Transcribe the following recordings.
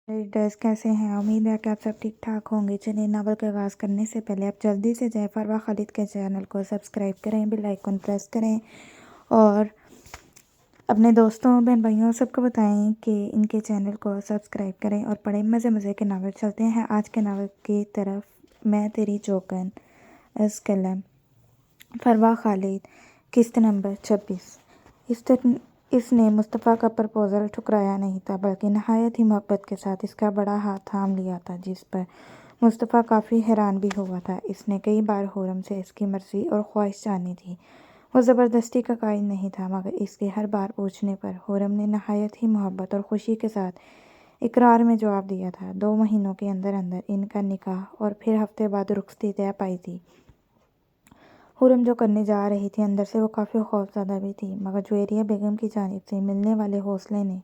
Readers कैसे हैं? उम्मीद है कि आप सब ठीक ठाक होंगे। चलिए, नावल का आगाज़ करने से पहले आप जल्दी से जाएं फरवा खालिद के चैनल को सब्सक्राइब करें, बेल आइकन प्रेस करें और अपने दोस्तों बहन भाइयों सबको बताएं कि इनके चैनल को सब्सक्राइब करें और पढ़ें मज़े मज़े के नावल। चलते हैं आज के नावल की तरफ। मैं तेरी चौकन, इस कलम, फरवा खालिद, किस्त नंबर 26। इसने मुस्तफ़ा का प्रपोज़ल ठुकराया नहीं था, बल्कि नहायत ही मोहब्बत के साथ इसका बड़ा हाथ थाम लिया था, जिस पर मुस्तफ़ा काफ़ी हैरान भी हुआ था। इसने कई बार खुर्रम से इसकी मर्ज़ी और ख्वाहिश जानी थी। वो ज़बरदस्ती का कायल नहीं था, मगर इसके हर बार पूछने पर खुर्रम ने नहायत ही मोहब्बत और ख़ुशी के साथ इकरार में जवाब दिया था। 2 महीनों के अंदर अंदर इनका निकाह और फिर हफ्ते बाद रुखसती तय पाई थी। खुर्रम जो करने जा रही थी, अंदर से वो काफ़ी खौफज़दा भी थी, मगर जुवेरिया बेगम की जानिब से मिलने वाले हौसले ने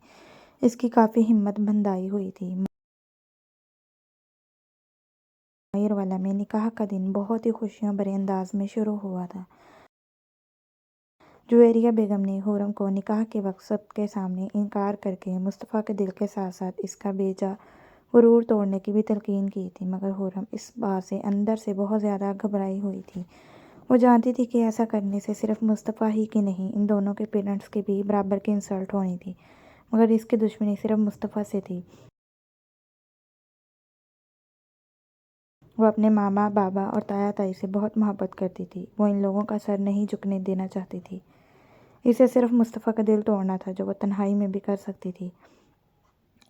इसकी काफ़ी हिम्मत बंधाई हुई थी। मायरवाला में निकाह का दिन बहुत ही खुशियों भरे अंदाज में शुरू हुआ था। जुवेरिया बेगम ने खुर्रम को निकाह के वक्त सबके सामने इनकार करके मुस्तफ़ा के दिल के साथ साथ इसका बेजा गुरूर तोड़ने की भी तलकीन की थी, मगर खुर्रम इस बात से अंदर से बहुत ज़्यादा घबराई हुई थी। वो जानती थी कि ऐसा करने से सिर्फ मुस्तफ़ा ही की नहीं, इन दोनों के पेरेंट्स की भी बराबर की इंसल्ट होनी थी, मगर इसकी दुश्मनी सिर्फ मुस्तफ़ा से थी। वो अपने मामा, बाबा और ताया ताई से बहुत मोहब्बत करती थी। वो इन लोगों का सर नहीं झुकने देना चाहती थी। इसे सिर्फ मुस्तफ़ा का दिल तोड़ना था, जो वो तन्हाई में भी कर सकती थी।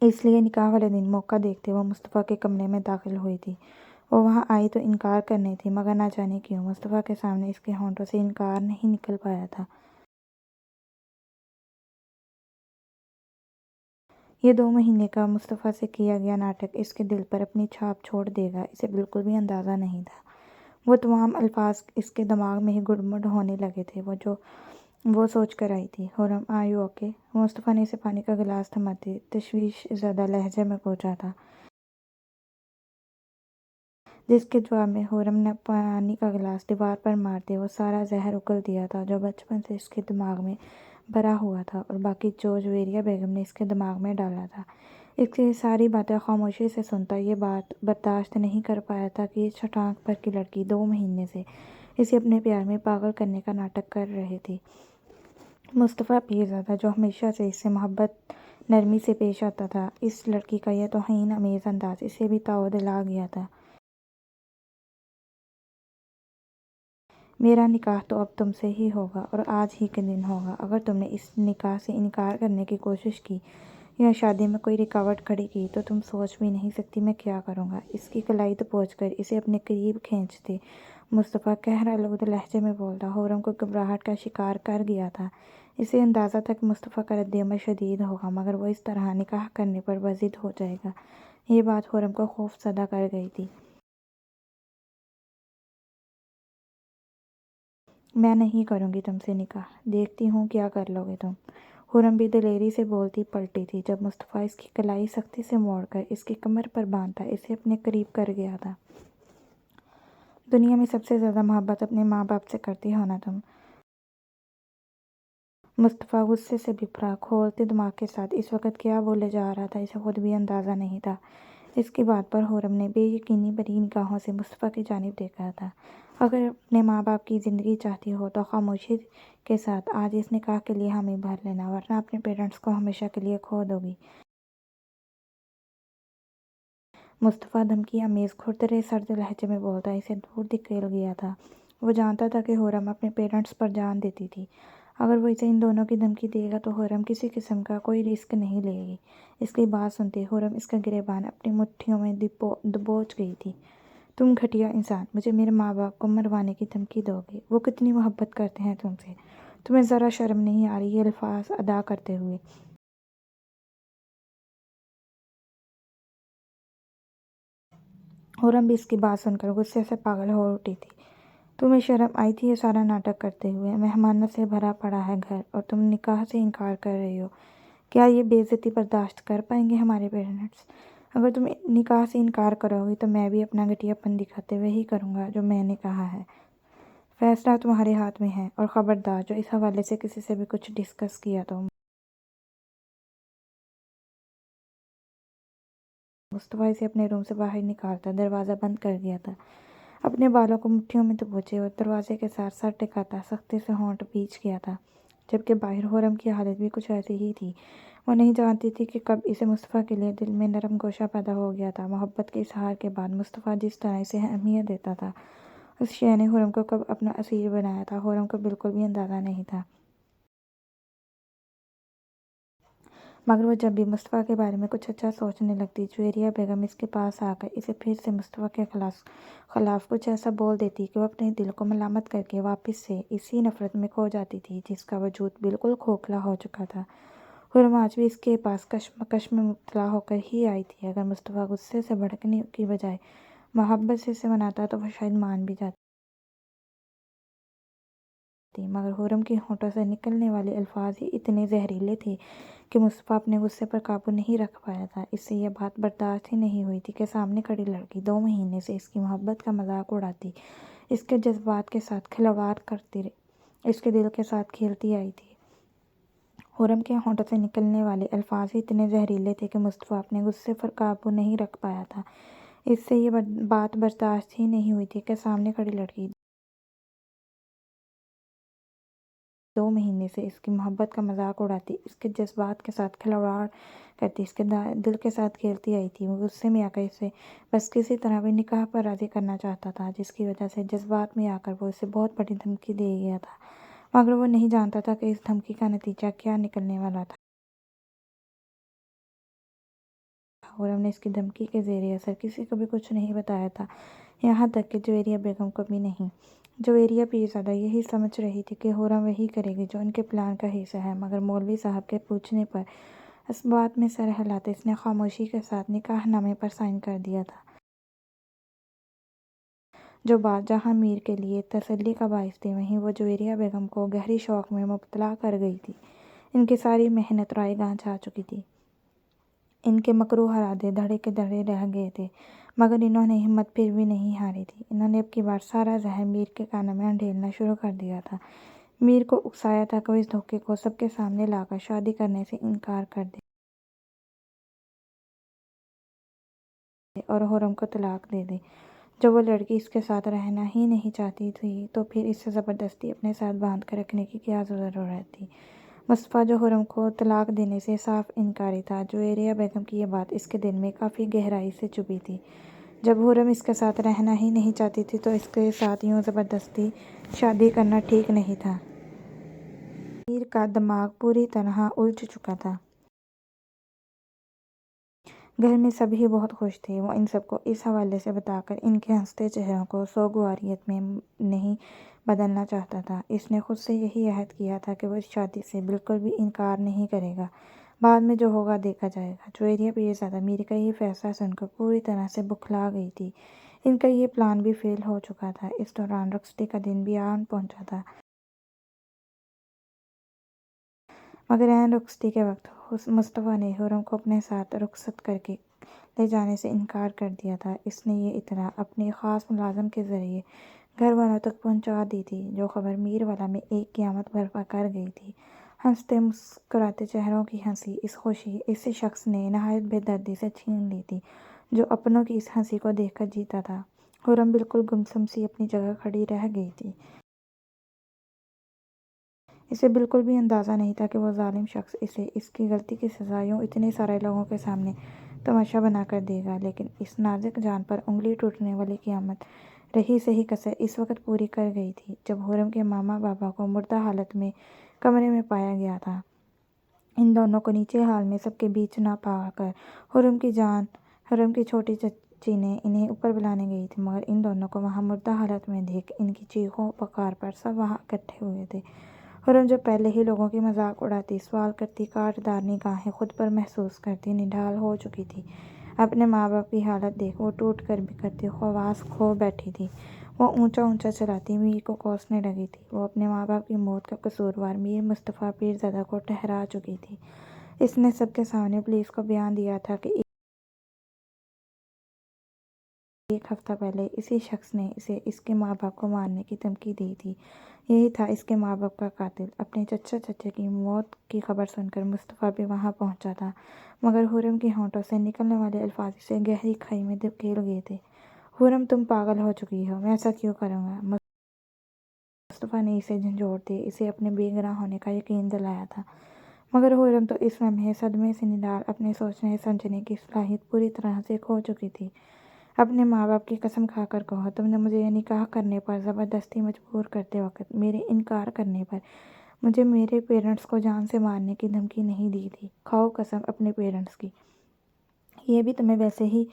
इसलिए निकाह वाले दिन मौका देखते वो मुस्तफ़ा के कमरे में दाखिल हुई थी। वो वहाँ आई तो इनकार करनी थी, मगर ना जाने क्यों मुस्तफ़ा के सामने इसके होंठों से इनकार नहीं निकल पाया था। ये 2 महीने का मुस्तफ़ा से किया गया नाटक इसके दिल पर अपनी छाप छोड़ देगा, इसे बिल्कुल भी अंदाज़ा नहीं था। वो तमाम अल्फाज इसके दिमाग में ही गुड़मुड़ होने लगे थे। वो सोच कर आई थी, Khurram are you okay? Mustafa ने इसे पानी का गिलास थमाते तशवीश ज़्यादा लहजे में पूछा था, जिसके जवाब में खुर्रम ने पानी का गिलास दीवार पर मारते वो सारा जहर उगल दिया था, जो बचपन से इसके दिमाग में भरा हुआ था और बाकी जो जुवेरिया बेगम ने इसके दिमाग में डाला था। इसकी सारी बातें खामोशी से सुनता ये बात बर्दाश्त नहीं कर पाया था कि इस छटाक पर की लड़की 2 महीने से इसे अपने प्यार में पागल करने का नाटक कर रही थी। मुस्तफ़ा पीरज़ादा, जो हमेशा से इससे मोहब्बत नरमी से पेश आता था, इस लड़की का यह तौहीन अमेज़ अंदाज इसे भी ताव दिला गया था। मेरा निकाह तो अब तुमसे ही होगा और आज ही के दिन होगा। अगर तुमने इस निकाह से इनकार करने की कोशिश की या शादी में कोई रुकावट खड़ी की तो तुम सोच भी नहीं सकती मैं क्या करूँगा। इसकी कलाई दबोचकर इसे अपने करीब खींचते मुस्तफ़ा कहरालूद लहजे में बोलता। खुर्रम को घबराहट का शिकार कर गया था। इसे अंदाज़ा था कि मुस्तफ़ा का रद्द-ए-अमल शदीद होगा, मगर वो इस तरह निकाह करने पर वज़िद हो जाएगा। ये बात खुर्रम को खौफज़दा कर गई थी। मैं नहीं करूँगी तुमसे निकाह, देखती हूँ क्या कर लोगे तुम। खुर्रम भी दिलेरी से बोलती पलटी थी, जब मुस्तफ़ा इसकी कलाई सख्ती से मोड़कर इसकी कमर पर बांधता इसे अपने करीब कर गया था। दुनिया में सबसे ज़्यादा मोहब्बत अपने माँ बाप से करती हो ना तुम। मुस्तफ़ा गुस्से से बिफरा, खोलते दिमाग के साथ इस वक्त क्या बोले जा रहा था इसे खुद भी अंदाज़ा नहीं था। इसकी बात पर खुर्रम ने बेयकीनी भरी निगाहों से मुस्तफ़ा की जानिब देखा था। अगर अपने माँ बाप की ज़िंदगी चाहती हो तो खामोशी के साथ आज इस निकाह के लिए हामी भर लेना, वरना अपने पेरेंट्स को हमेशा के लिए खो दोगी। मुस्तफ़ा धमकी अमेज़ खुरदरे सर्द लहजे में बोलता इसे दूर धकेल गया था। वो जानता था कि खुर्रम अपने पेरेंट्स पर जान देती थी। अगर वो इसे इन दोनों की धमकी देगा तो खुर्रम किसी किस्म का कोई रिस्क नहीं लेगी। इसकी बात सुनते खुर्रम इसका गिरेबान अपनी मुट्ठियों में दबोच गई थी। तुम घटिया इंसान, मुझे मेरे माँ बाप को मरवाने की धमकी दोगे? वो कितनी मोहब्बत करते हैं तुमसे, तुम्हें ज़रा शर्म नहीं आ रही ये अल्फाज अदा करते हुए? खुर्रम भी इसकी बात सुनकर गुस्से से पागल हो उठी थी। तुम्हें शर्म आई थी ये सारा नाटक करते हुए? मेहमानों से भरा पड़ा है घर और तुम निकाह से इनकार कर रही हो। क्या ये बेइज्जती बर्दाश्त कर पाएंगे हमारे पेरेंट्स? अगर तुम निकाह से इनकार करोगी तो मैं भी अपना घटियापन दिखाते हुए ही करूँगा जो मैंने कहा है। फैसला तुम्हारे हाथ में है और ख़बरदार जो इस हवाले से किसी से भी कुछ डिस्कस किया तो मुस्तफ़ा इसे अपने रूम से बाहर निकालता, दरवाज़ा बंद कर दिया था। अपने बालों को मुट्ठियों में दबोचे और दरवाजे के साथ सर टिकाता सख्ती से होंठ भींच गया था, जबकि बाहर हुरम की हालत भी कुछ ऐसी ही थी। वो नहीं जानती थी कि कब इसे मुस्तफ़ा के लिए दिल में नरम गोशा पैदा हो गया था। मोहब्बत के इजहार के बाद मुस्तफ़ा जिस तरह इसे अहमियत देता था, उस शय ने हुरम को कब अपना असीर बनाया था, हुरम को बिल्कुल भी अंदाज़ा नहीं था। मगर वो जब भी मुस्तफ़ा के बारे में कुछ अच्छा सोचने लगती, जुवेरिया बेगम इसके पास आकर इसे फिर से मुस्तफ़ा के खिलाफ कुछ ऐसा बोल देती कि वो अपने दिल को मलामत करके वापस से इसी नफ़रत में खो जाती थी जिसका वजूद बिल्कुल खोखला हो चुका था। हुरम आज भी इसके पास कश्मकश में मुब्तला होकर ही आई थी। अगर मुस्तफ़ा गुस्से से भड़कने की बजाय मोहब्बत से इसे मनाता तो वह शायद मान भी जाती, मगर हुरम के होठों से निकलने वाले अल्फाज ही इतने जहरीले थे कि मुस्तफ़ा अपने गुस्से पर काबू नहीं रख पाया था। इससे यह बात बर्दाश्त ही नहीं हुई थी कि सामने खड़ी लड़की 2 महीने से इसकी मोहब्बत का मजाक उड़ाती, इसके जज्बात के साथ खिलवाड़ करती रही, इसके दिल के साथ खेलती आई थी। हुरम के होठों से निकलने वाले अल्फाज ही इतने जहरीले थे कि मुस्तफ़ा अपने गुस्से पर काबू नहीं रख पाया था। इससे ये बात बर्दाश्त ही नहीं हुई थी कि सामने खड़ी लड़की 2 महीने से इसकी मोहब्बत का मजाक उड़ाती, इसके जज्बात के साथ खिलवाड़ करती, इसके दिल के साथ खेलती आई थी। वो गुस्से में आकर इसे बस किसी तरह भी निकाह पर राज़ी करना चाहता था, जिसकी वजह से जज्बात में आकर वो इसे बहुत बड़ी धमकी दे गया था। मगर वो नहीं जानता था कि इस धमकी का नतीजा क्या निकलने वाला था। और हमने इसकी धमकी के ज़ेरे असर किसी को भी कुछ नहीं बताया था, यहाँ तक कि जुवेरिया बेगम को भी नहीं। जुवेरिया पीरज़ादा यही समझ रही थी कि हुरम वही करेगी जो उनके प्लान का हिस्सा है, मगर मौलवी साहब के पूछने पर इस बात में सर हिलाते इसने खामोशी के साथ निकाहनामे पर साइन कर दिया था, जो बात जहाँ मीर के लिए तसल्ली का बाइस थी, वहीं वो जुवेरिया बेगम को गहरी शौक़ में मुब्तला कर गई थी। इनकी सारी मेहनत रायगां जा चुकी थी, इनके मकरू इरादे धड़े के धड़े रह गए थे, मगर इन्होंने हिम्मत फिर भी नहीं हारी थी। इन्होंने अब की बार सारा जहर मीर के कानों में अंडेलना शुरू कर दिया था। मीर को उकसाया था कि वो इस धोखे को सबके सामने लाकर शादी करने से इनकार कर दे और हुरम को तलाक दे दे। जब वो लड़की इसके साथ रहना ही नहीं चाहती थी, तो फिर इसे ज़बरदस्ती अपने साथ बांध कर रखने की क्या ज़रूरत थी। मुस्तफ़ा जो हुरम को तलाक देने से साफ इनकारी था, जुवेरिया बेगम की ये बात इसके दिल में काफ़ी गहराई से चुभी थी। जब हुरम इसके साथ रहना ही नहीं चाहती थी, तो इसके साथ यूँ ज़बरदस्ती शादी करना ठीक नहीं था। मीर का दिमाग पूरी तरह उलझ चुका था। घर में सभी बहुत खुश थे। वो इन सबको इस हवाले से बताकर इनके हंसते चेहरों को सोगवारियत में नहीं बदलना चाहता था। इसने खुद से यही अहद किया था कि वो इस शादी से बिल्कुल भी इनकार नहीं करेगा। बाद में जो होगा देखा जाएगा। जुवेरिया पीरज़ादा मीर का ये फैसला सुनकर पूरी तरह से बुखला गई थी। इनका ये प्लान भी फेल हो चुका था। इस दौरान रुखसती का दिन भी आन पहुंचा था, मगर ऐन रुखसती के वक्त मुस्तफ़ा ने हुरम को अपने साथ रुखसत करके ले जाने से इनकार कर दिया था। इसने ये इत्तला अपने ख़ास मुलाज़िम के ज़रिए घर वालों तक पहुंचा दी थी, जो ख़बर मीर वाला में एक क़यामत बर्पा कर गई थी। हंसते मुस्कुराते चेहरों की हंसी इस खुशी इस शख्स ने नहायत बेदर्दी से छीन ली थी, जो अपनों की इस हंसी को देखकर जीता था। हुरम बिल्कुल गुमसुम सी अपनी जगह खड़ी रह गई थी। इसे बिल्कुल भी अंदाज़ा नहीं था कि वो ज़ालिम शख्स इसे इसकी गलती की सज़ा यूँ इतने सारे लोगों के सामने तमाशा बनाकर देगा। लेकिन इस नाज़ुक जान पर उंगली टूटने वाली क़यामत रही सही कसर इस वक्त पूरी कर गई थी, जब हुरम के मामा बाबा को मुर्दा हालत में कमरे में पाया गया था। इन दोनों को नीचे हाल में सबके बीच ना पाकर हुरम की छोटी चची ने इन्हें ऊपर बुलाने गई थी, मगर इन दोनों को वहाँ मुर्दा हालत में देख इनकी चीखों पुकार पर सब वहाँ इकट्ठे हुए थे। हुरम जो पहले ही लोगों की मजाक उड़ाती, सवाल करती, कांटदार निगाहें खुद पर महसूस करती निढाल हो चुकी थी, अपने माँ बाप की हालत देख वो टूट कर बिखरती ख्वास खो बैठी थी। वो ऊंचा ऊंचा चलाती मीर को कोसने लगी थी। वो अपने माँ बाप की मौत का कसूरवार मीर मुस्तफ़ा पीरज़ादा को ठहरा चुकी थी। इसने सबके सामने पुलिस को बयान दिया था कि एक हफ्ता पहले इसी शख्स ने इसे इसके माँ बाप को मारने की धमकी दी थी। یہی تھا اس کے ماں باپ کا قاتل۔ اپنے چچا چچے کی موت کی خبر سن کر مصطفیٰ بھی وہاں پہنچا تھا، مگر خرم کے ہونٹوں سے نکلنے والے الفاظ اسے گہری کھائی میں دھکیل گئے تھے۔ خرم، تم پاگل ہو چکی ہو، میں ایسا کیوں کروں گا؟ مصطفیٰ نے اسے جھنجھوڑ دے اسے اپنے بے گناہ ہونے کا یقین دلایا تھا، مگر خرم تو اس لمحے صدمے سے نڈال اپنے سوچنے سمجھنے کی صلاحیت پوری طرح سے کھو چکی تھی۔ اپنے ماں باپ کی قسم کھا کر کہو، تم نے مجھے نکاح کرنے پر زبردستی مجبور کرتے وقت میرے انکار کرنے پر مجھے میرے پیرنٹس کو جان سے مارنے کی دھمکی نہیں دی تھی۔ کھاؤ قسم اپنے پیرنٹس کی، یہ بھی تمہیں ویسے ہی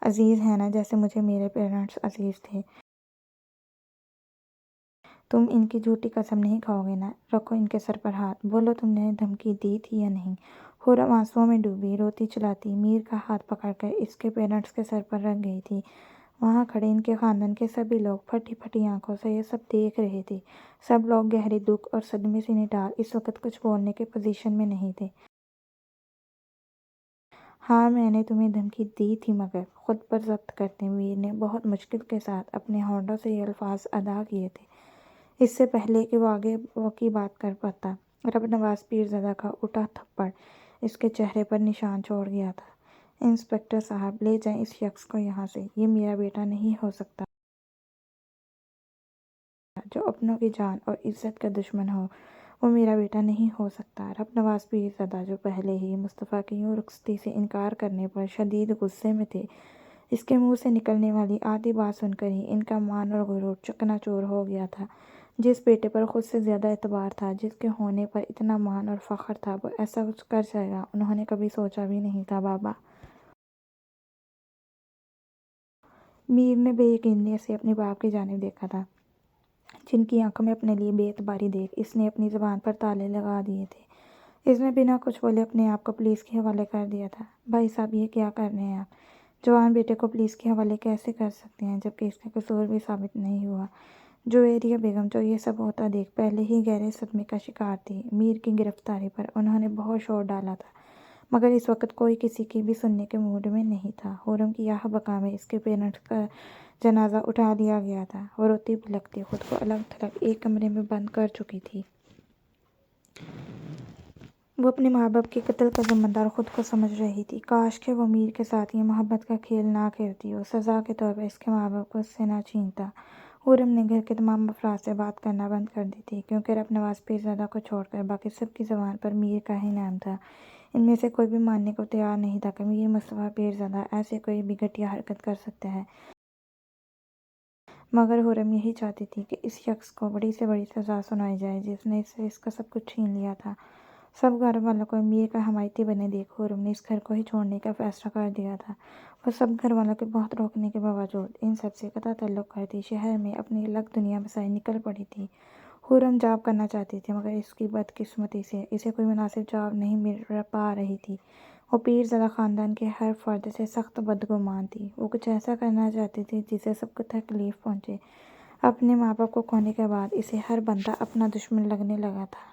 عزیز ہے نا جیسے مجھے میرے پیرنٹس عزیز تھے۔ تم ان کی جھوٹی قسم نہیں کھاؤ گے نا؟ رکھو ان کے سر پر ہاتھ، بولو تم نے دھمکی دی تھی یا نہیں؟ خرم آنسوؤں میں ڈوبی روتی چلاتی میر کا ہاتھ پکڑ کر اس کے پیرنٹس کے سر پر رکھ گئی تھی۔ وہاں کھڑے ان کے خاندان کے سبھی لوگ پھٹی پھٹی آنکھوں سے یہ سب دیکھ رہے تھے۔ سب لوگ گہرے دکھ اور صدمے سے نڈال اس وقت کچھ بولنے کے پوزیشن میں نہیں تھے۔ ہاں میں نے تمہیں دھمکی دی تھی، مگر خود پر ضبط کرتے میر نے بہت مشکل کے ساتھ اپنے ہونٹوں سے یہ الفاظ ادا کیے تھے، اس سے پہلے کہ وہ آگے کی بات کر پاتا۔ رب نواز پیرزادہ کا اٹھا تھپڑ اس کے چہرے پر نشان چھوڑ گیا تھا۔ انسپکٹر صاحب، لے جائیں اس شخص کو یہاں سے، یہ میرا بیٹا نہیں ہو سکتا۔ جو اپنوں کی جان اور عزت کا دشمن ہو وہ میرا بیٹا نہیں ہو سکتا۔ رب نواز پیرزادہ، جو پہلے ہی مصطفیٰ کی یوں رخصتی سے انکار کرنے پر شدید غصے میں تھے، اس کے منہ سے نکلنے والی آدھی بات سن کر ہی ان کا مان اور غرور چکنا چور ہو گیا تھا۔ جس بیٹے پر خود سے زیادہ اعتبار تھا، جس کے ہونے پر اتنا مان اور فخر تھا، وہ ایسا کچھ کر جائے گا انہوں نے کبھی سوچا بھی نہیں تھا۔ بابا! میر نے بے یقینی سے اپنے باپ کی جانب دیکھا تھا، جن کی آنکھوں میں اپنے لیے بے اعتباری دیکھ اس نے اپنی زبان پر تالے لگا دیے تھے۔ اس نے بنا کچھ بولے اپنے آپ کو پولیس کے حوالے کر دیا تھا۔ بھائی صاحب، یہ کیا کر رہے ہیں آپ؟ جوان بیٹے کو پولیس کے حوالے کیسے کر سکتے ہیں جبکہ اس کا قصور بھی ثابت نہیں ہوا؟ جویریہ بیگم، جو یہ سب ہوتا دیکھ پہلے ہی گہرے صدمے کا شکار تھی، میر کی گرفتاری پر انہوں نے بہت شور ڈالا تھا، مگر اس وقت کوئی کسی کی بھی سننے کے موڈ میں نہیں تھا۔ خرم کی آہ بکا میں اس کے پیرنٹس کا جنازہ اٹھا لیا گیا تھا۔ وہ روتی بلکتی خود کو الگ تھلگ ایک کمرے میں بند کر چکی تھی۔ وہ اپنے ماں باپ کے قتل کا ذمہ دار خود کو سمجھ رہی تھی۔ کاش کہ وہ میر کے ساتھ یہ محبت کا کھیل نہ کھیلتی، وہ سزا کے طور پر اس کے ماں باپ کو اس سے نہ چھینتا۔ خرم نے گھر کے تمام افراد سے بات کرنا بند کر دی تھی، کیونکہ رب نواز پیرزادہ کو چھوڑ کر باقی سب کی زبان پر میر کا ہی نام تھا۔ ان میں سے کوئی بھی ماننے کو تیار نہیں تھا کہ میر مصطفیٰ پیرزادہ ایسے کوئی بھی گھٹیا حرکت کر سکتا ہے، مگر خرم یہی چاہتی تھی کہ اس شخص کو بڑی سے بڑی سزا سنائی جائے جس نے اس سے اس کا سب کچھ چھین لیا تھا۔ سب گھر والوں کو میر کا حمایتی بنے دیکھ خرم نے اس گھر کو ہی چھوڑنے کا فیصلہ کر دیا تھا۔ وہ سب گھر والوں کے بہت روکنے کے باوجود ان سب سے قطع تعلق کرتی شہر میں اپنی الگ دنیا بسائے نکل پڑی تھی۔ خرم جاب کرنا چاہتی تھی، مگر اس کی بدقسمتی سے اسے کوئی مناسب جاب نہیں مل پا رہی تھی۔ وہ پیرزادہ خاندان کے ہر فرد سے سخت بدگمان تھی۔ وہ کچھ ایسا کرنا چاہتی تھی جس سے سب کو تکلیف پہنچے۔ اپنے ماں باپ کو کھونے کے بعد اسے ہر بندہ اپنا دشمن لگنے لگا تھا۔